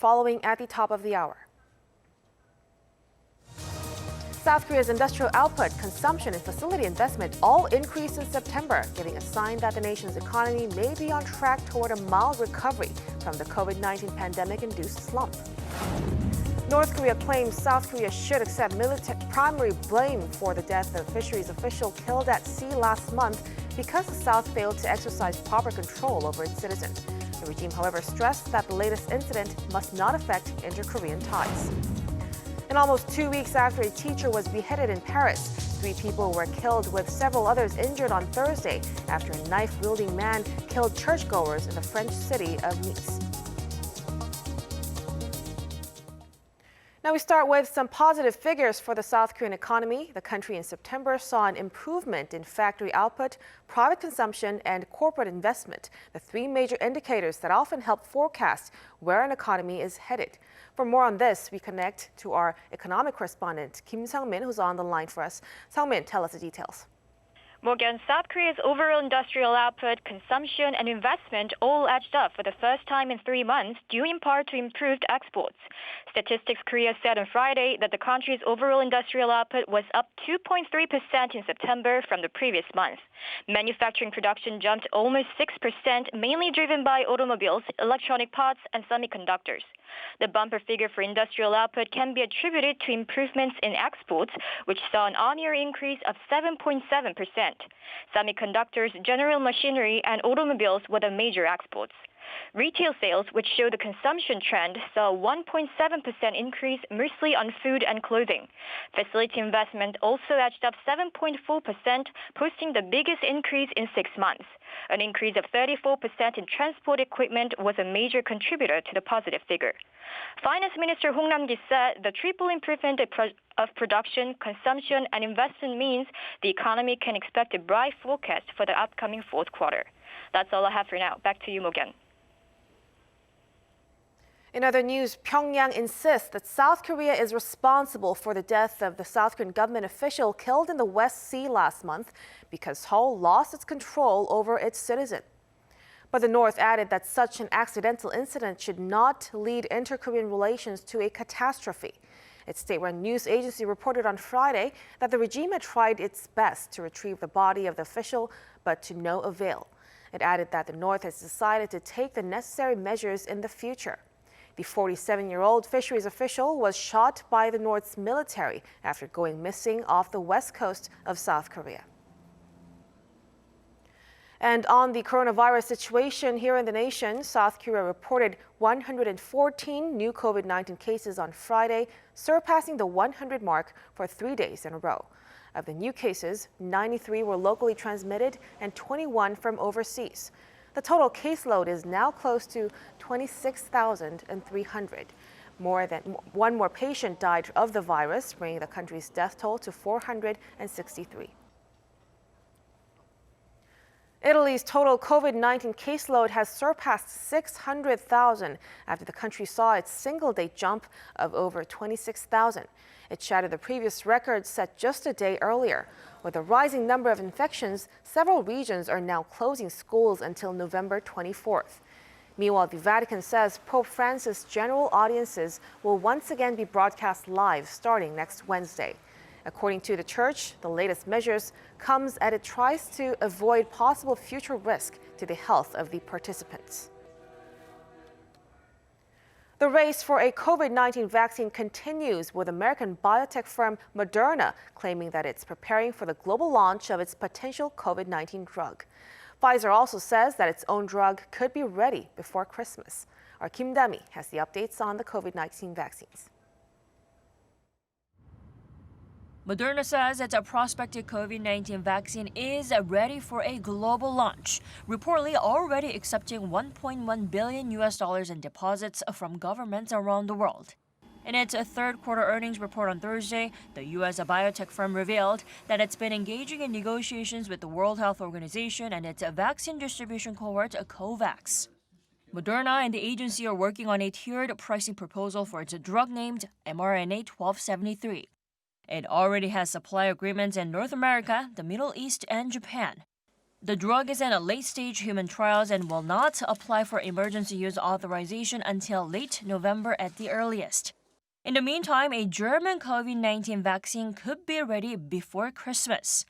Following at the top of the hour. South Korea's industrial output, consumption, and facility investment all increased in September, giving a sign that the nation's economy may be on track toward a mild recovery from the COVID-19 pandemic-induced slump. North Korea claims South Korea should accept primary blame for the death of a fisheries official killed at sea last month because the South failed to exercise proper control over its citizens. The regime, however, stressed that the latest incident must not affect inter-Korean ties. And almost 2 weeks after a teacher was beheaded in Paris, 3 people were killed with several others injured on Thursday after a knife-wielding man killed churchgoers in the French city of Nice. Now we start with some positive figures for the South Korean economy. The country in September saw an improvement in factory output, private consumption, and corporate investment, the 3 major indicators that often help forecast where an economy is headed. For more on this, we connect to our economic correspondent, Kim Sang-min, who's on the line for us. Sang-min, tell us the details. Morgan, South Korea's overall industrial output, consumption, and investment all edged up for the first time in 3 months, due in part to improved exports. Statistics Korea said on Friday that the country's overall industrial output was up 2.3% in September from the previous month. Manufacturing production jumped almost 6%, mainly driven by automobiles, electronic parts, and semiconductors. The bumper figure for industrial output can be attributed to improvements in exports, which saw an on-year increase of 7.7%. Semiconductors, general machinery, and automobiles were the major exports. Retail sales, which show the consumption trend, saw a 1.7% increase, mostly on food and clothing. Facility investment also edged up 7.4%, posting the biggest increase in 6 months. An increase of 34% in transport equipment was a major contributor to the positive figure. Finance Minister Hong Nam-gi said the triple improvement of production, consumption, and investment means the economy can expect a bright forecast for the upcoming fourth quarter. That's all I have for now. Back to you, Morgan. In other news, Pyongyang insists that South Korea is responsible for the death of the South Korean government official killed in the West Sea last month because Seoul lost its control over its citizen. But the North added that such an accidental incident should not lead inter-Korean relations to a catastrophe. Its state-run news agency reported on Friday that the regime had tried its best to retrieve the body of the official, but to no avail. It added that the North has decided to take the necessary measures in the future. The 47-year-old fisheries official was shot by the North's military after going missing off the west coast of South Korea. And on the coronavirus situation here in the nation, South Korea reported 114 new COVID-19 cases on Friday, surpassing the 100 mark for 3 days in a row. Of the new cases, 93 were locally transmitted and 21 from overseas. The total caseload is now close to 26,300. One more patient died of the virus, bringing the country's death toll to 463. Italy's total COVID-19 caseload has surpassed 600,000 after the country saw its single-day jump of over 26,000. It shattered the previous record set just a day earlier. With a rising number of infections, several regions are now closing schools until November 24th. Meanwhile, the Vatican says Pope Francis' general audiences will once again be broadcast live starting next Wednesday. According to the Church, the latest measures comes as it tries to avoid possible future risk to the health of the participants. The race for a COVID-19 vaccine continues, with American biotech firm Moderna claiming that it's preparing for the global launch of its potential COVID-19 drug. Pfizer also says that its own drug could be ready before Christmas. Our Kim Dami has the updates on the COVID-19 vaccines. Moderna says its prospective COVID-19 vaccine is ready for a global launch, reportedly already accepting $1.1 billion in deposits from governments around the world. In its third quarter earnings report on Thursday, the U.S. biotech firm revealed that it's been engaging in negotiations with the World Health Organization and its vaccine distribution cohort, COVAX. Moderna and the agency are working on a tiered pricing proposal for its drug named mRNA-1273. It already has supply agreements in North America, the Middle East, and Japan. The drug is in a late-stage human trials and will not apply for emergency use authorization until late November at the earliest. In the meantime, a German COVID-19 vaccine could be ready before Christmas.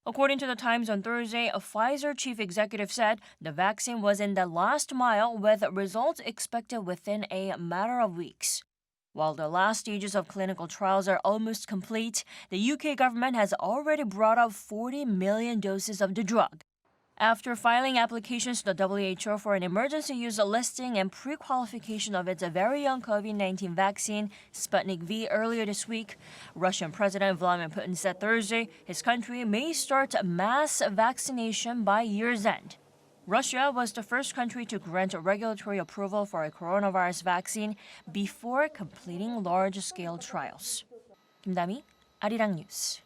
According to the Times on Thursday, a Pfizer chief executive said the vaccine was in the last mile with results expected within a matter of weeks. While the last stages of clinical trials are almost complete, the UK government has already brought up 40 million doses of the drug. After filing applications to the WHO for an emergency use listing and pre-qualification of its very young COVID-19 vaccine, Sputnik V, earlier this week, Russian President Vladimir Putin said Thursday his country may start mass vaccination by year's end. Russia was the first country to grant regulatory approval for a coronavirus vaccine before completing large-scale trials. 김다미, Arirang News.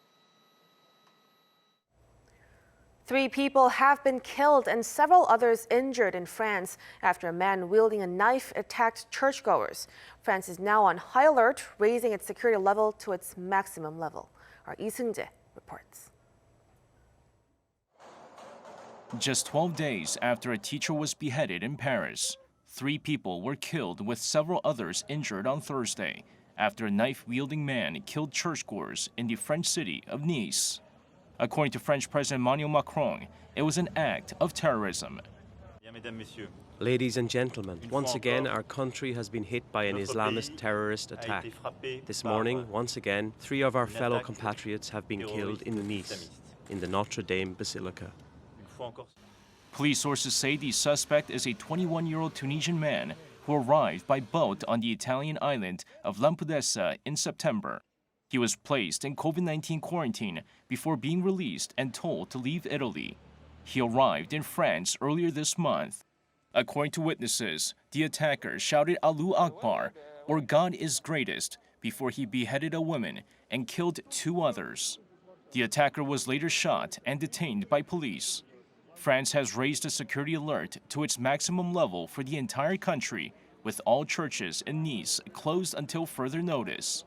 3 people have been killed and several others injured in France after a man wielding a knife attacked churchgoers. France is now on high alert, raising its security level to its maximum level. Our Lee Seung-jae reports. Just 12 days after a teacher was beheaded in Paris, 3 people were killed with several others injured on Thursday after a knife-wielding man killed churchgoers in the French city of Nice. According to French President Emmanuel Macron, it was an act of terrorism. Ladies and gentlemen, once again our country has been hit by an Islamist terrorist attack. This morning, once again, 3 of our fellow compatriots have been killed in Nice, in the Notre Dame Basilica. Police sources say the suspect is a 21-year-old Tunisian man who arrived by boat on the Italian island of Lampedusa in September. He was placed in COVID-19 quarantine before being released and told to leave Italy. He arrived in France earlier this month. According to witnesses, the attacker shouted Allahu Akbar, or God is greatest, before he beheaded a woman and killed 2 others. The attacker was later shot and detained by police. France has raised the security alert to its maximum level for the entire country, with all churches in Nice closed until further notice.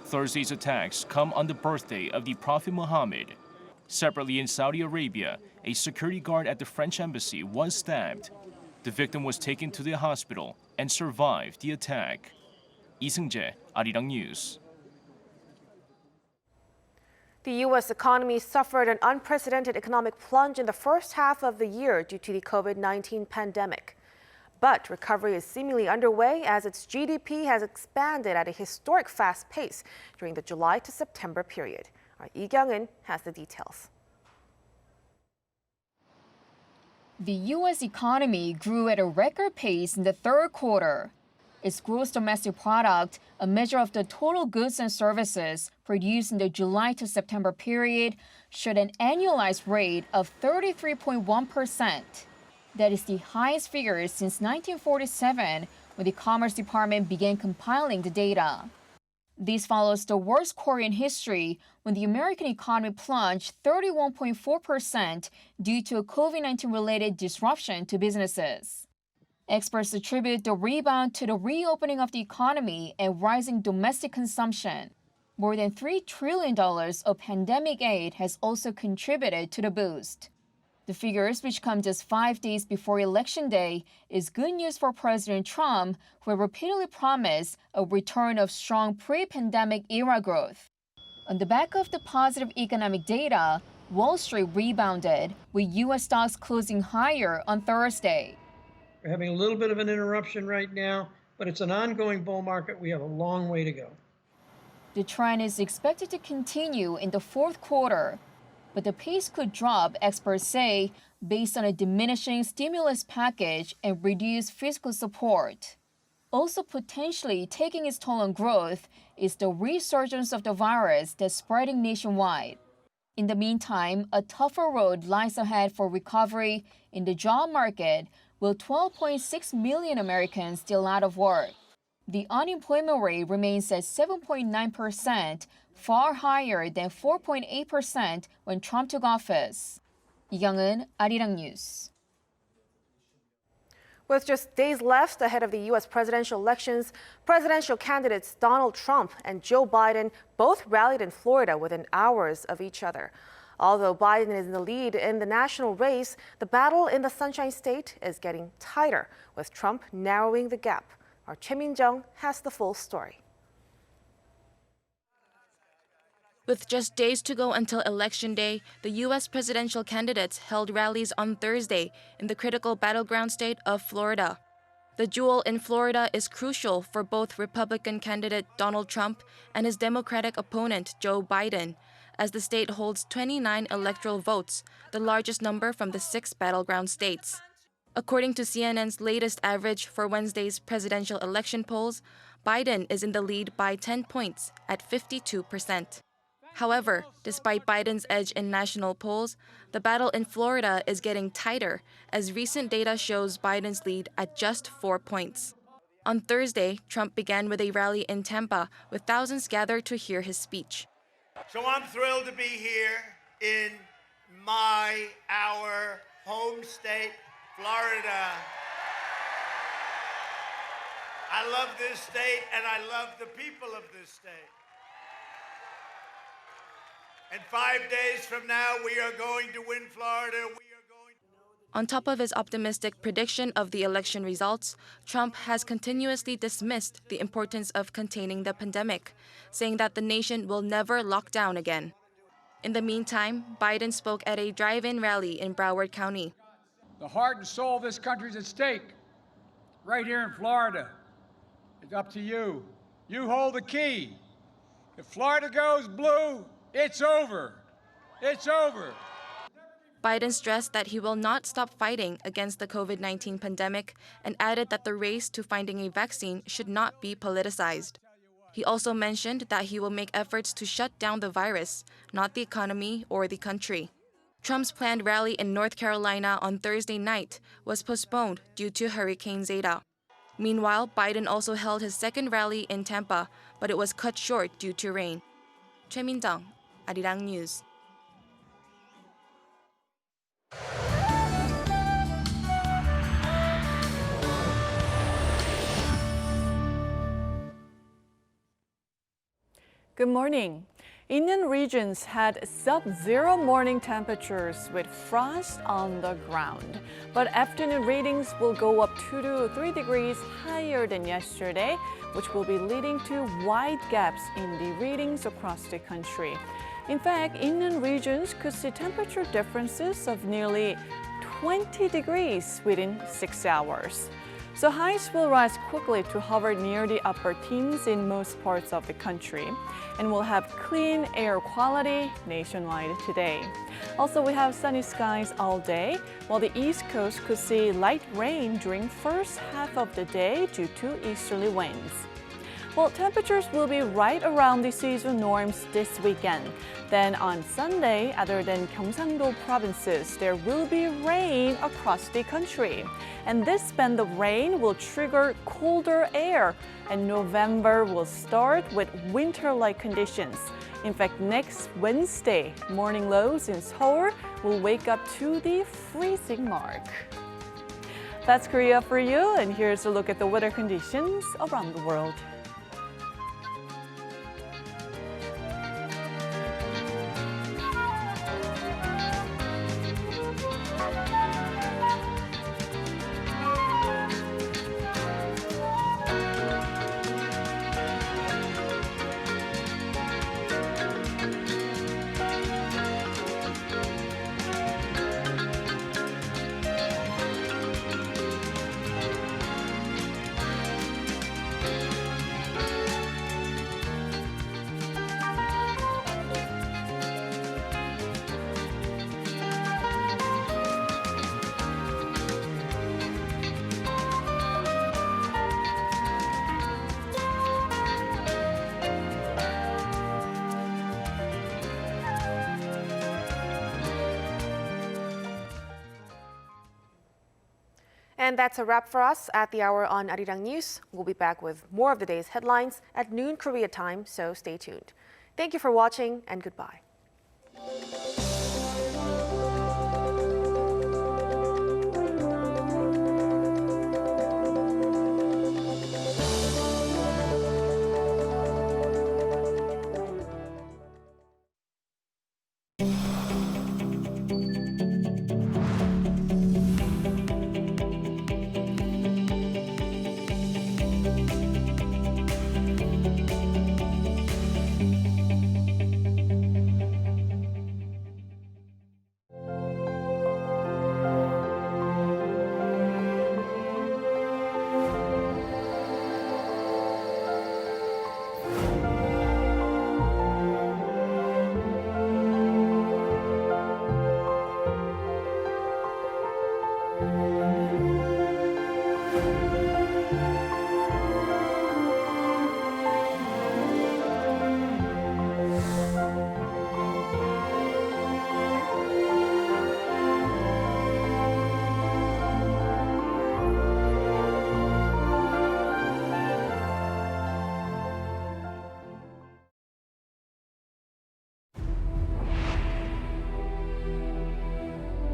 Thursday's attacks come on the birthday of the Prophet Muhammad. Separately in Saudi Arabia, a security guard at the French embassy was stabbed. The victim was taken to the hospital and survived the attack. Lee Seung-jae, Arirang News. The U.S. economy suffered an unprecedented economic plunge in the first half of the year due to the COVID-19 pandemic. But recovery is seemingly underway as its GDP has expanded at a historic fast pace during the July to September period. Our Lee Kyung-in has the details. The U.S. economy grew at a record pace in the third quarter. Its gross domestic product, a measure of the total goods and services produced in the July to September period, showed an annualized rate of 33.1%. That is the highest figure since 1947, when the Commerce Department began compiling the data. This follows the worst quarter in history, when the American economy plunged 31.4% due to a COVID-19-related disruption to businesses. Experts attribute the rebound to the reopening of the economy and rising domestic consumption. More than $3 trillion of pandemic aid has also contributed to the boost. The figures, which come just 5 days before Election Day, is good news for President Trump, who repeatedly promised a return of strong pre-pandemic era growth. On the back of the positive economic data, Wall Street rebounded, with U.S. stocks closing higher on Thursday. We're having a little bit of an interruption right now, but it's an ongoing bull market. We have a long way to go. The trend is expected to continue in the fourth quarter, but the pace could drop, experts say, based on a diminishing stimulus package and reduced fiscal support. Also potentially taking its toll on growth is the resurgence of the virus that's spreading nationwide. In the meantime, a tougher road lies ahead for recovery in the job market, with 12.6 million Americans still out of work. The unemployment rate remains at 7.9%, far higher than 4.8% when Trump took office. Lee Kyung-in, Arirang News. With just days left ahead of the U.S. presidential elections, presidential candidates Donald Trump and Joe Biden both rallied in Florida within hours of each other. Although Biden is in the lead in the national race, the battle in the Sunshine State is getting tighter, with Trump narrowing the gap. Our Choi Min-jung has the full story. With just days to go until Election Day, the U.S. presidential candidates held rallies on Thursday in the critical battleground state of Florida. The duel in Florida is crucial for both Republican candidate Donald Trump and his Democratic opponent Joe Biden, as the state holds 29 electoral votes, the largest number from the 6 battleground states. According to CNN's latest average for Wednesday's presidential election polls, Biden is in the lead by 10 points at 52%. However, despite Biden's edge in national polls, the battle in Florida is getting tighter as recent data shows Biden's lead at just 4 points. On Thursday, Trump began with a rally in Tampa with thousands gathered to hear his speech. So I'm thrilled to be here in our home state, Florida. I love this state and I love the people of this state. And 5 days from now, we are going to win Florida. On top of his optimistic prediction of the election results, Trump has continuously dismissed the importance of containing the pandemic, saying that the nation will never lock down again. In the meantime, Biden spoke at a drive-in rally in Broward County. The heart and soul of this country is at stake, right here in Florida. It's up to you. You hold the key. If Florida goes blue, it's over. It's over. Biden stressed that he will not stop fighting against the COVID-19 pandemic and added that the race to finding a vaccine should not be politicized. He also mentioned that he will make efforts to shut down the virus, not the economy or the country. Trump's planned rally in North Carolina on Thursday night was postponed due to Hurricane Zeta. Meanwhile, Biden also held his second rally in Tampa, but it was cut short due to rain. Choi Min-jung, Arirang News. Good morning. Indian regions had sub-zero morning temperatures with frost on the ground. But afternoon readings will go up 2 to 3 degrees higher than yesterday, which will be leading to wide gaps in the readings across the country. In fact, Indian regions could see temperature differences of nearly 20 degrees within 6 hours. So highs will rise quickly to hover near the upper teens in most parts of the country, and we'll have clean air quality nationwide today. Also, we have sunny skies all day, while the East Coast could see light rain during first half of the day due to easterly winds. Well, temperatures will be right around the season norms this weekend. Then on Sunday, other than Gyeongsang-do provinces, there will be rain across the country. And this band of rain will trigger colder air, and November will start with winter-like conditions. In fact, next Wednesday, morning lows in Seoul will wake up to the freezing mark. That's Korea for you, and here's a look at the weather conditions around the world. And that's a wrap for us at the hour on Arirang News. We'll be back with more of the day's headlines at noon Korea time, so stay tuned. Thank you for watching and goodbye.